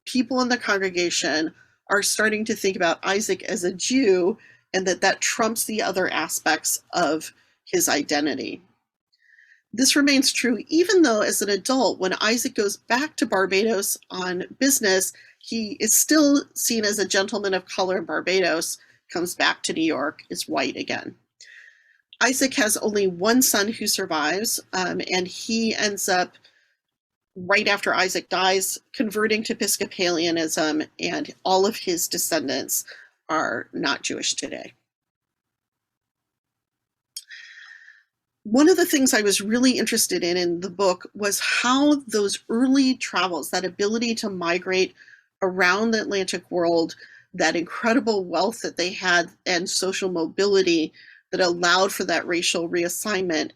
people in the congregation are starting to think about Isaac as a Jew, and that trumps the other aspects of his identity. This remains true even though, as an adult, when Isaac goes back to Barbados on business, he is still seen as a gentleman of color in Barbados, comes back to New York, is white again. Isaac has only one son who survives, and he ends up, right after Isaac dies, converting to Episcopalianism, and all of his descendants are not Jewish today. one of the things I was really interested in the book was how those early travels, that ability to migrate around the Atlantic world, that incredible wealth that they had and social mobility that allowed for that racial reassignment,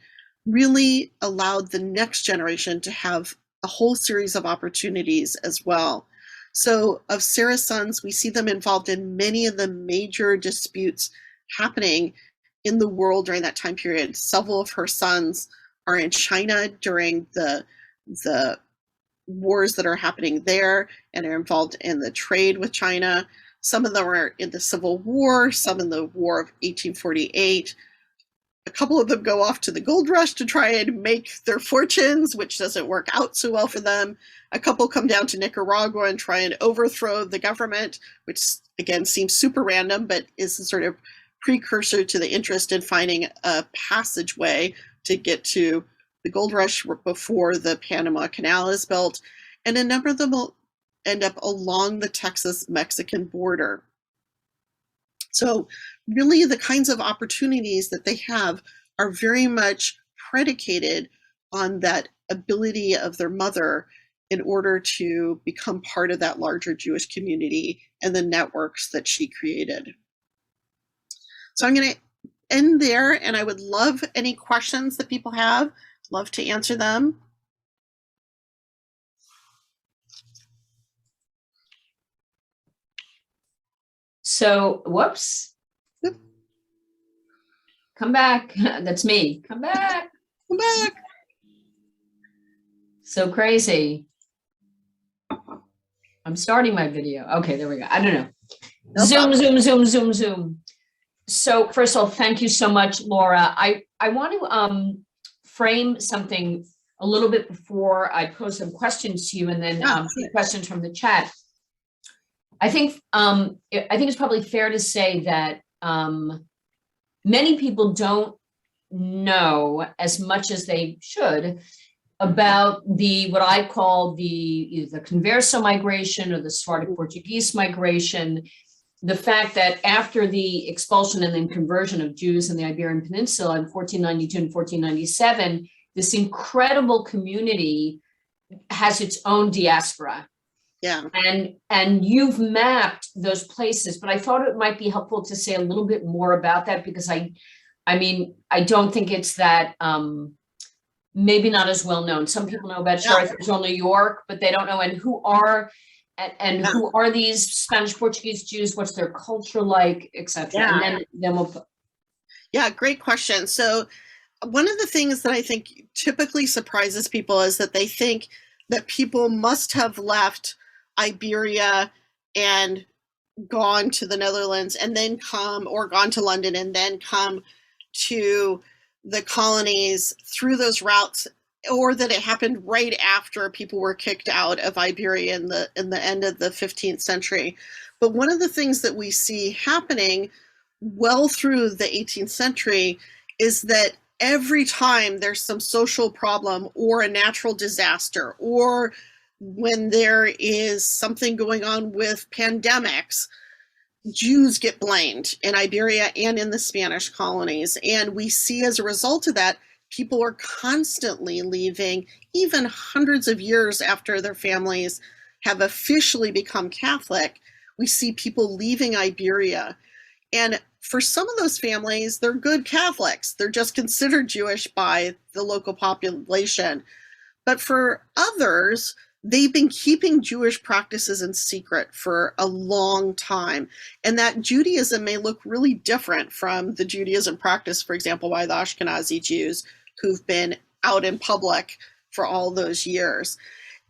really allowed the next generation to have a whole series of opportunities as well. So of Sarah's sons, we see them involved in many of the major disputes happening in the world during that time period. Several of her sons are in China during the wars that are happening there and are involved in the trade with China. Some of them are in the Civil War, some in the War of 1848. A couple of them go off to the gold rush to try and make their fortunes, which doesn't work out so well for them. A couple come down to Nicaragua and try and overthrow the government, which again seems super random, but is a sort of precursor to the interest in finding a passageway to get to the gold rush before the Panama Canal is built. And a number of them will end up along the Texas-Mexican border. So really the kinds of opportunities that they have are very much predicated on that ability of their mother in order to become part of that larger Jewish community and the networks that she created. So I'm going to end there, and I would love any questions that people have. Love to answer them. So, whoops. Yep. Come back. That's me. Come back. Come back. So crazy. I'm starting my video. Okay, there we go. I don't know. No Zoom. So first of all, thank you so much, Laura. I want to frame something a little bit before I pose some questions to you, and then take questions from the chat. I think it's probably fair to say that many people don't know as much as they should about what I call either the Converso migration or the Sephardic Portuguese migration. The fact that after the expulsion and then conversion of Jews in the Iberian Peninsula in 1492 and 1497, this incredible community has its own diaspora. Yeah. And you've mapped those places, but I thought it might be helpful to say a little bit more about that, because I don't think it's that maybe not as well known. Some people know about Charlottesville, New York, but they don't know who are these Spanish Portuguese Jews, what's their culture like, etc. Yeah. And then we'll Great question. So one of the things that I think typically surprises people is that they think that people must have left Iberia and gone to the Netherlands and then gone to London and then come to the colonies through those routes, or that it happened right after people were kicked out of Iberia in the end of the 15th century. But one of the things that we see happening well through the 18th century is that every time there's some social problem or a natural disaster, or when there is something going on with pandemics, Jews get blamed in Iberia and in the Spanish colonies. And we see as a result of that, people are constantly leaving, even hundreds of years after their families have officially become Catholic. We see people leaving Iberia. And for some of those families, they're good Catholics. They're just considered Jewish by the local population. But for others, they've been keeping Jewish practices in secret for a long time. And that Judaism may look really different from the Judaism practiced, for example, by the Ashkenazi Jews who've been out in public for all those years.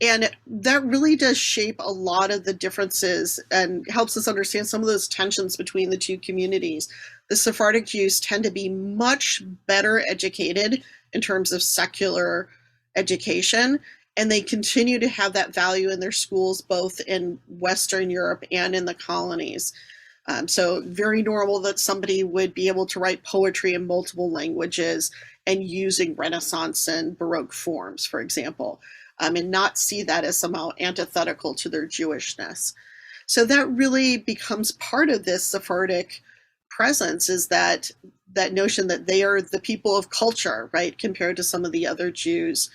And that really does shape a lot of the differences and helps us understand some of those tensions between the two communities. The Sephardic Jews tend to be much better educated in terms of secular education, and they continue to have that value in their schools, both in Western Europe and in the colonies. So very normal that somebody would be able to write poetry in multiple languages and using Renaissance and Baroque forms, for example, and not see that as somehow antithetical to their Jewishness. So that really becomes part of this Sephardic presence is that notion that they are the people of culture, right, compared to some of the other Jews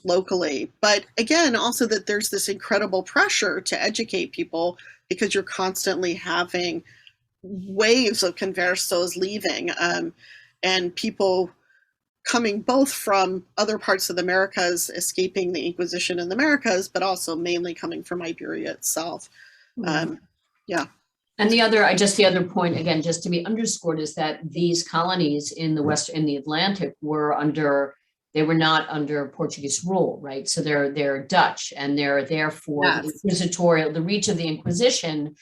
locally. But again, also that there's this incredible pressure to educate people because you're constantly having waves of conversos leaving, and people coming both from other parts of the Americas, escaping the Inquisition in the Americas, but also mainly coming from Iberia itself. Yeah. And the other point, again, just to be underscored, is that these colonies in the Atlantic they were not under Portuguese rule, right? So they're Dutch, and they're therefore the reach of the Inquisition,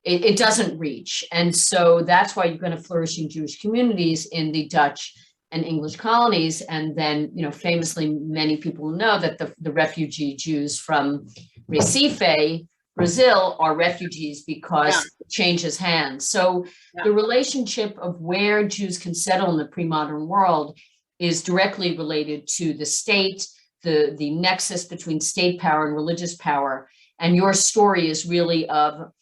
it doesn't reach. And so that's why you're going to flourishing Jewish communities in the Dutch and English colonies. And then, famously, many people know that the refugee Jews from Recife, Brazil, are refugees because it changes hands. So the relationship of where Jews can settle in the pre-modern world is directly related to the state, the nexus between state power and religious power. And your story is really of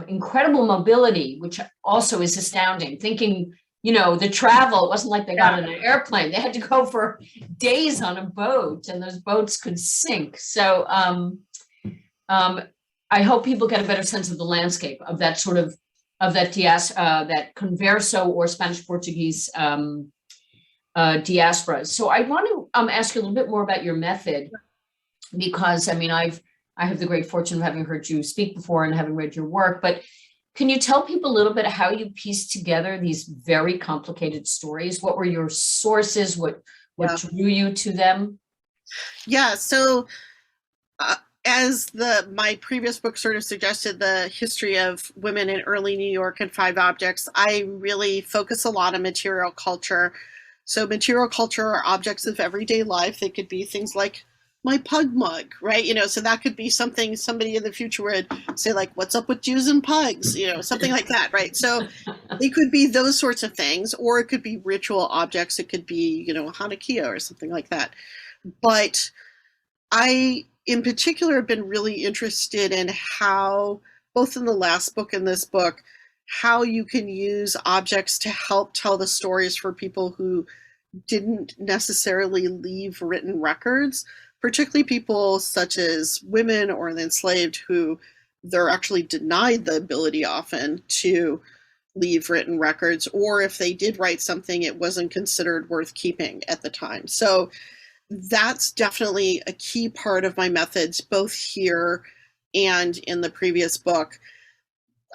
incredible mobility, which also is astounding. Thinking, the travel, it wasn't like they got on an airplane. They had to go for days on a boat, and those boats could sink. So I hope people get a better sense of the landscape of that sort of that that converso or Spanish Portuguese diaspora. So I want to ask you a little bit more about your method, because I have the great fortune of having heard you speak before and having read your work, but can you tell people a little bit how you pieced together these very complicated stories? What were your sources? What drew you to them? Yeah, so as my previous book sort of suggested, the history of women in early New York and 5 objects, I really focus a lot on material culture. So material culture are objects of everyday life. They could be things like my pug mug, right? So that could be something somebody in the future would say, like, what's up with Jews and pugs? Something like that, right? So they could be those sorts of things, or it could be ritual objects. It could be, Hanukkah or something like that. But I, in particular, have been really interested in how, both in the last book and this book, how you can use objects to help tell the stories for people who didn't necessarily leave written records, particularly people such as women or the enslaved, who they're actually denied the ability often to leave written records, or if they did write something, it wasn't considered worth keeping at the time. So that's definitely a key part of my methods, both here and in the previous book.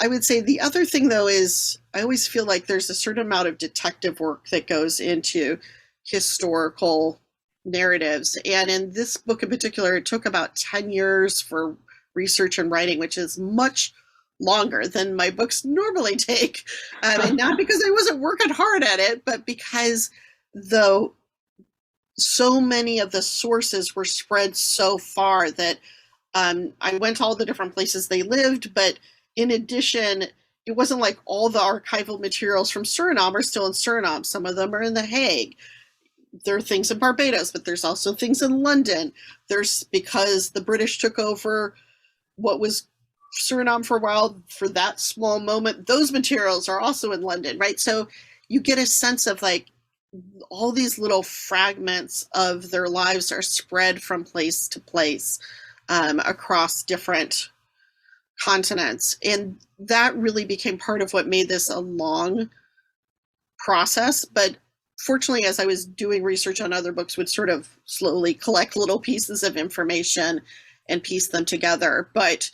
I would say the other thing, though, is I always feel like there's a certain amount of detective work that goes into historical narratives. And in this book in particular, it took about 10 years for research and writing, which is much longer than my books normally take. And not because I wasn't working hard at it, but because though so many of the sources were spread so far that I went to all the different places they lived, but in addition, it wasn't like all the archival materials from Suriname are still in Suriname. Some of them are in The Hague. There are things in Barbados, but there's also things in London. Because the British took over what was Suriname for a while, for that small moment, those materials are also in London, right? So you get a sense of like all these little fragments of their lives are spread from place to place across different continents. And that really became part of what made this a long process. But fortunately, as I was doing research on other books, would sort of slowly collect little pieces of information and piece them together, but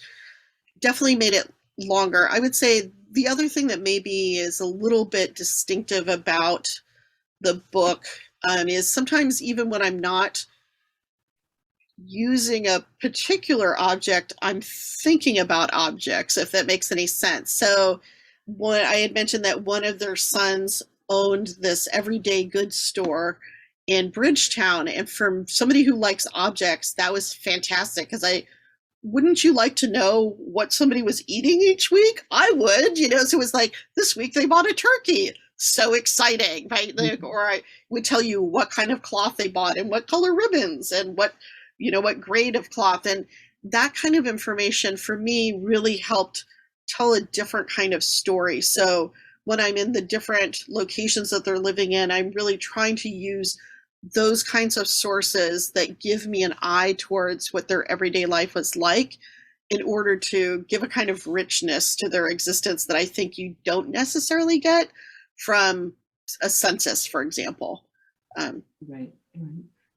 definitely made it longer. I would say the other thing that maybe is a little bit distinctive about the book is sometimes even when I'm not using a particular object, I'm thinking about objects, if that makes any sense. So when I had mentioned that one of their sons owned this everyday goods store in Bridgetown, and from somebody who likes objects, that was fantastic, because wouldn't you like to know what somebody was eating each week? I would, so it was like, this week they bought a turkey. So exciting, right? Like, or I would tell you what kind of cloth they bought and what color ribbons and what grade of cloth. And that kind of information for me really helped tell a different kind of story. So when I'm in the different locations that they're living in, I'm really trying to use those kinds of sources that give me an eye towards what their everyday life was like, in order to give a kind of richness to their existence that I think you don't necessarily get from a census, for example. Right.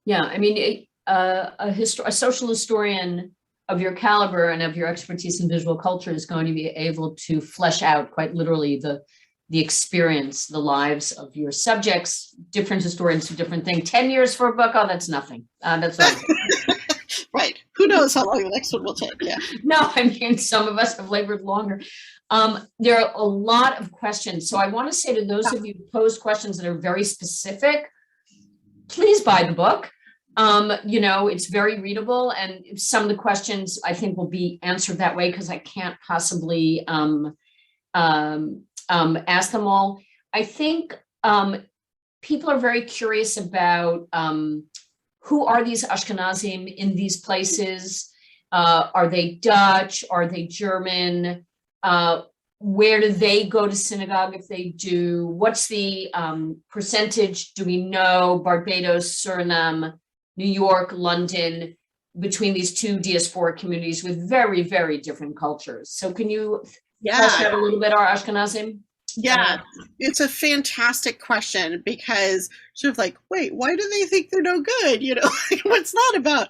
Yeah, I mean, a social historian of your caliber and of your expertise in visual culture is going to be able to flesh out quite literally the experience, the lives of your subjects. Different historians do different things. 10 years for a book, oh, that's nothing. That's not right. Who knows how long the next one will take? Yeah. No, I mean, some of us have labored longer. There are a lot of questions. So I want to say to those of you who posed questions that are very specific, please buy the book. It's very readable, and some of the questions I think will be answered that way because I can't possibly ask them all. I think people are very curious about who are these Ashkenazim in these places? Are they Dutch? Are they German? Where do they go to synagogue if they do? What's the percentage, do we know, Barbados, Suriname, New York, London, between these two diasporic communities with very, very different cultures? So can you flesh out a little bit our Ashkenazim? Yeah, it's a fantastic question, because sort of like, wait, why do they think they're no good? What's that about?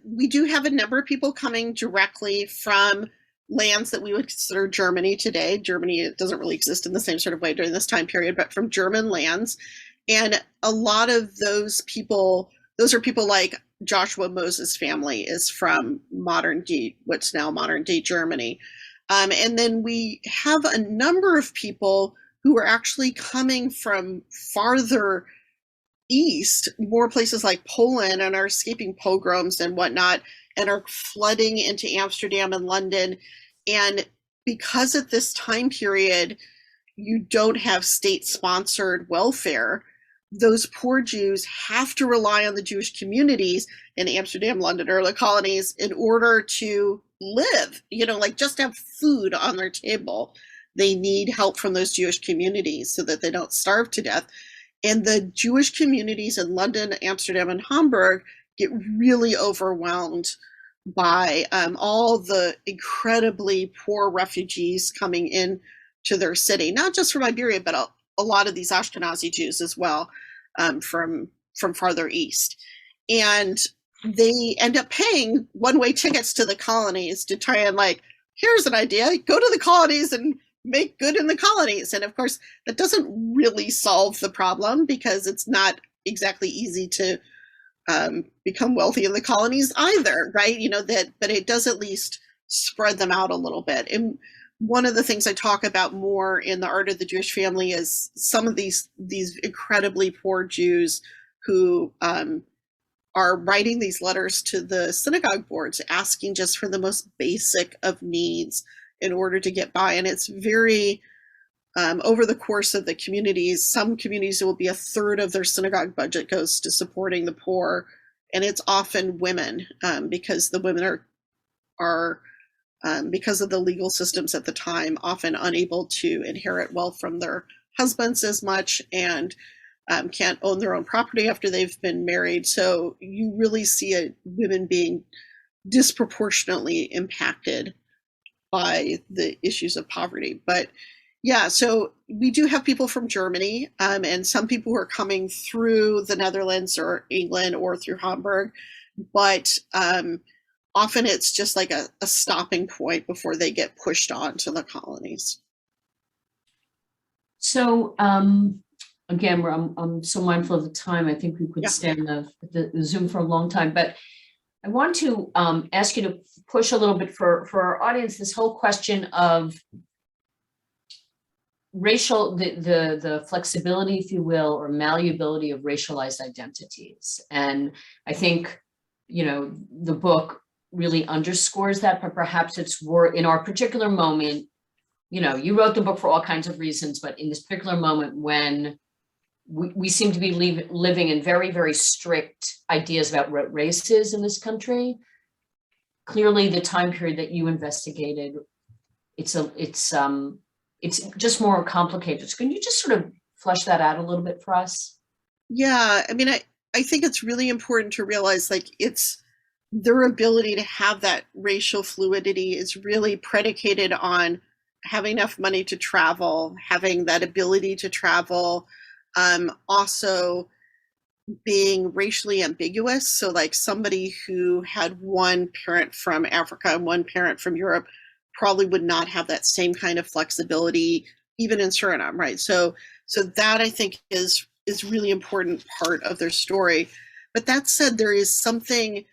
We do have a number of people coming directly from lands that we would consider Germany today. Germany, it doesn't really exist in the same sort of way during this time period, but from German lands. And a lot of those are people like Joshua Moses' family is from what's now modern day Germany. And then we have a number of people who are actually coming from farther east, more places like Poland, and are escaping pogroms and whatnot, and are flooding into Amsterdam and London. And because at this time period, you don't have state-sponsored welfare, those poor Jews have to rely on the Jewish communities in Amsterdam, London, or the colonies in order to live, just have food on their table. They need help from those Jewish communities so that they don't starve to death. And the Jewish communities in London, Amsterdam, and Hamburg get really overwhelmed by all the incredibly poor refugees coming in to their city, not just from Iberia, but a lot of these Ashkenazi Jews as well, from farther east. And they end up paying one-way tickets to the colonies to try and here's an idea, go to the colonies and make good in the colonies. And of course, that doesn't really solve the problem, because it's not exactly easy to become wealthy in the colonies either, right? But it does at least spread them out a little bit. And one of the things I talk about more in The Art of the Jewish Family is some of these incredibly poor Jews who are writing these letters to the synagogue boards, asking just for the most basic of needs in order to get by. And it's very, over the course of the communities, some communities, it will be a third of their synagogue budget goes to supporting the poor. And it's often women, because the women are because of the legal systems at the time, often unable to inherit wealth from their husbands as much, and can't own their own property after they've been married. So you really see women being disproportionately impacted by the issues of poverty. But yeah, so we do have people from Germany, and some people who are coming through the Netherlands or England or through Hamburg, but often it's just like a stopping point before they get pushed on to the colonies. So again, I'm so mindful of the time. I think we could stay on the Zoom for a long time, but I want to ask you to push a little bit for our audience, this whole question of racial, the flexibility, if you will, or malleability of racialized identities. And I think, the book really underscores that, but perhaps it's in our particular moment, you wrote the book for all kinds of reasons, but in this particular moment when we seem to be living in very, very strict ideas about what race is in this country, clearly the time period that you investigated it's just more complicated. So can you just sort of flesh that out a little bit for us? Yeah, I mean, I think it's really important to realize like it's their ability to have that racial fluidity is really predicated on having enough money to travel, having that ability to travel, also being racially ambiguous. So, like somebody who had one parent from Africa and one parent from Europe probably would not have that same kind of flexibility, even in Suriname, right? So that I think is really important part of their story. But that said, there is something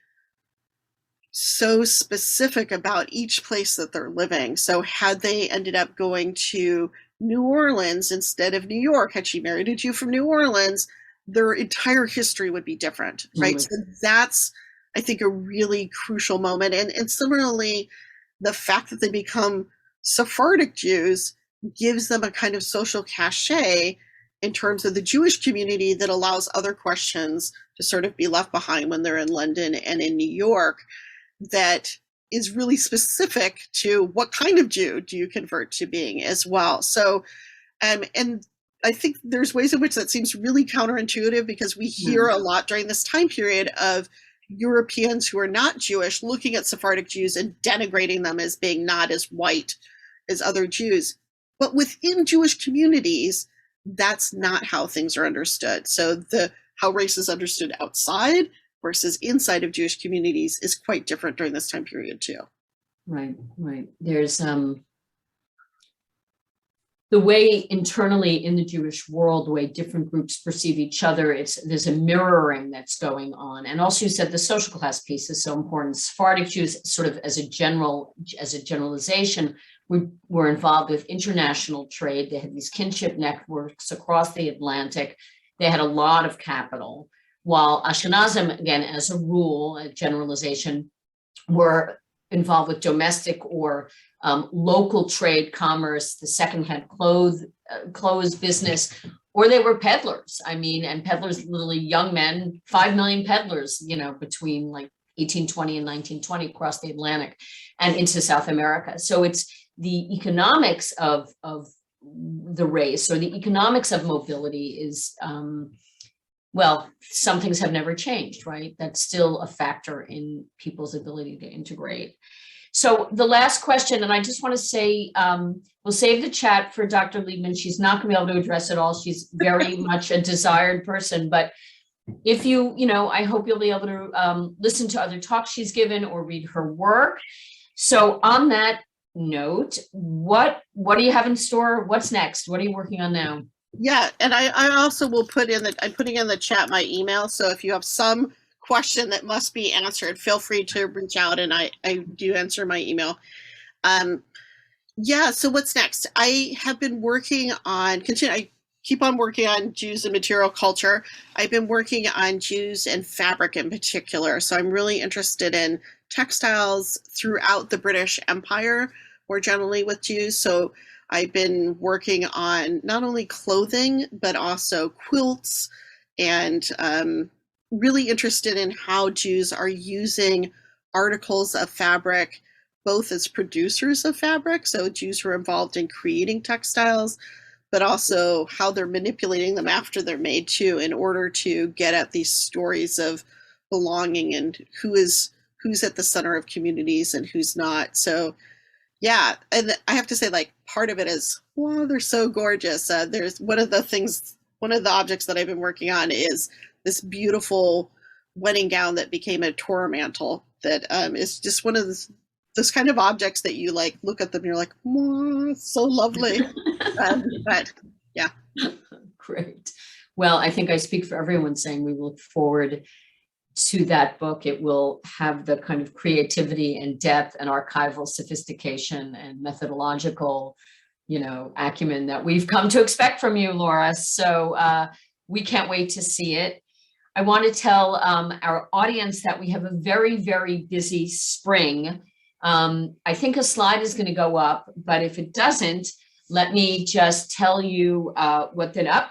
so specific about each place that they're living. So had they ended up going to New Orleans instead of New York, had she married a Jew from New Orleans, their entire history would be different, right? So that's, I think, a really crucial moment. And similarly, the fact that they become Sephardic Jews gives them a kind of social cachet in terms of the Jewish community that allows other questions to sort of be left behind when they're in London and in New York, that is really specific to what kind of Jew do you convert to being as well. So, and I think there's ways in which that seems really counterintuitive, because we hear a lot during this time period of Europeans who are not Jewish looking at Sephardic Jews and denigrating them as being not as white as other Jews. But within Jewish communities, that's not how things are understood. So how race is understood outside versus inside of Jewish communities is quite different during this time period too. Right. There's the way internally in the Jewish world, the way different groups perceive each other, there's a mirroring that's going on. And also you said the social class piece is so important. Sephardic Jews, sort of as a generalization, were involved with international trade. They had these kinship networks across the Atlantic. They had a lot of capital, while Ashkenazim, again, as a rule, a generalization, were involved with domestic or local trade, commerce, the secondhand clothes business, or they were peddlers. I mean, and peddlers, literally young men, 5 million peddlers, between like 1820 and 1920 across the Atlantic and into South America. So it's the economics of the race, or the economics of mobility is, well, some things have never changed, right? That's still a factor in people's ability to integrate. So the last question, and I just want to say, we'll save the chat for Dr. Leibman. She's not going to be able to address it all. She's very much a desired person, but if I hope you'll be able to listen to other talks she's given or read her work. So on that note, what do you have in store? What's next? What are you working on now? Yeah, and I also will I'm putting in the chat my email. So if you have some question that must be answered, feel free to reach out, and I do answer my email. Yeah, so what's next? I have been working on, I keep on working on Jews and material culture. I've been working on Jews and fabric in particular. So I'm really interested in textiles throughout the British Empire, more generally with Jews. So I've been working on not only clothing, but also quilts, and really interested in how Jews are using articles of fabric, both as producers of fabric, so Jews who are involved in creating textiles, but also how they're manipulating them after they're made too, in order to get at these stories of belonging and who's at the center of communities and who's not. So yeah, and I have to say, like, part of it is, wow, they're so gorgeous. There's one of the objects that I've been working on is this beautiful wedding gown that became a Torah mantle that is just one of those kind of objects that you like look at them and you're like, wow, it's so lovely. But yeah. Great. Well, I think I speak for everyone saying we look forward to that book. It will have the kind of creativity and depth and archival sophistication and methodological, acumen that we've come to expect from you, Laura. So we can't wait to see it. I want to tell our audience that we have a very, very busy spring. I think a slide is going to go up, but if it doesn't, let me just tell you up.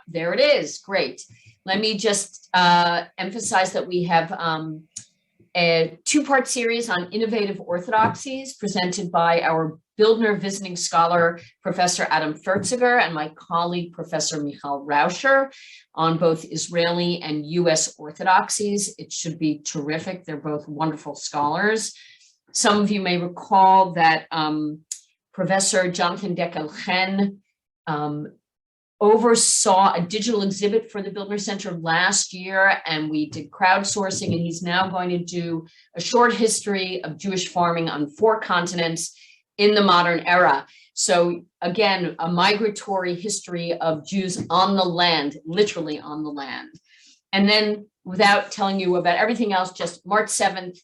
There it is. Great. Let me just emphasize that we have a 2-part series on innovative orthodoxies presented by our Bildner visiting scholar, Professor Adam Furtziger, and my colleague, Professor Michal Rauscher, on both Israeli and US orthodoxies. It should be terrific. They're both wonderful scholars. Some of you may recall that Professor Jonathan Dekel-Chen oversaw a digital exhibit for the Bildner Center last year, and we did crowdsourcing, and he's now going to do a short history of Jewish farming on 4 continents in the modern era. So again, a migratory history of Jews on the land, literally on the land. And then, without telling you about everything else, just March 7th,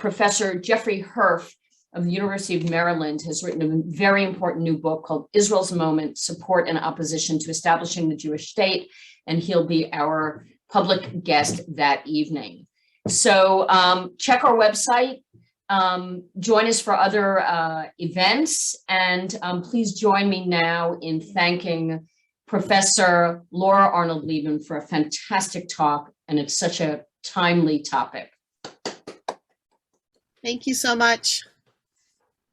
Professor Jeffrey Herf of the University of Maryland has written a very important new book called Israel's Moment, Support and Opposition to Establishing the Jewish State, and he'll be our public guest that evening. So check our website, join us for other events, and please join me now in thanking Professor Laura Arnold Leibman for a fantastic talk, and it's such a timely topic. Thank you so much.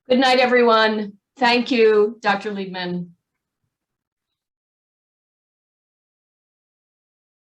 Good night, everyone. Thank you, Dr. Leibman.